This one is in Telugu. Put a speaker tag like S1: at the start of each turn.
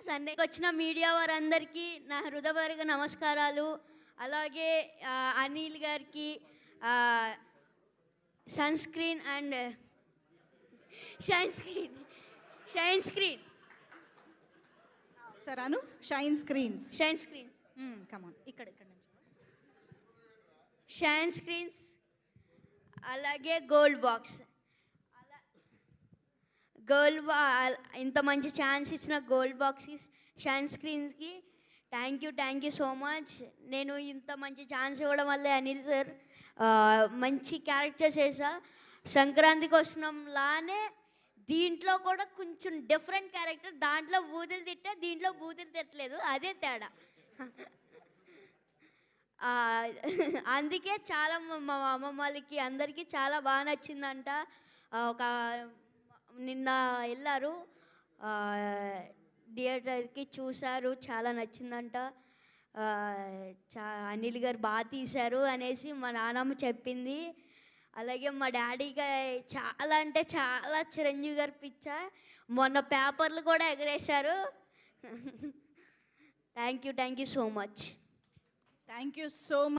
S1: సండేకి వచ్చిన మీడియా వారందరికీ నా హృదయపూర్వక నమస్కారాలు. అలాగే అనిల్ గారికి sun screen and shine screen
S2: సరాను షైన్ స్క్రీన్స్ కమాన్ ఇక్కడ నుంచి
S1: షైన్ స్క్రీన్స్ అలాగే గోల్డ్ బాక్స్ ఇంత మంచి ఛాన్స్ ఇచ్చిన గోల్డ్ బాక్స్కి షైన్ స్క్రీన్స్కి థ్యాంక్ యూ సో మచ్. నేను ఇంత మంచి ఛాన్స్ ఇవ్వడం వల్లే అనిల్ సార్ మంచి క్యారెక్టర్స్ వేసా. సంక్రాంతికి వస్తున్నాంలానే దీంట్లో కూడా కొంచెం డిఫరెంట్ క్యారెక్టర్. దాంట్లో బూతులు తిట్టా, దీంట్లో బూతులు తిట్టలేదు, అదే తేడా. అందుకే చాలా మా అమ్మమ్మ వాళ్ళకి అందరికీ చాలా బాగా నచ్చిందంట. ఒక నిన్న వెళ్ళారు థియేటర్కి, చూశారు, చాలా నచ్చిందంట. అనిల్ గారు బాగా తీశారు అనేసి మా నాన్నమ్మ చెప్పింది. అలాగే మా డాడీగా చాలా అంటే చాలా చిరంజీవి గారు పిచ్చ. మొన్న పేపర్లు కూడా ఎగరేశారు. Thank you so much.
S2: Thank you so much.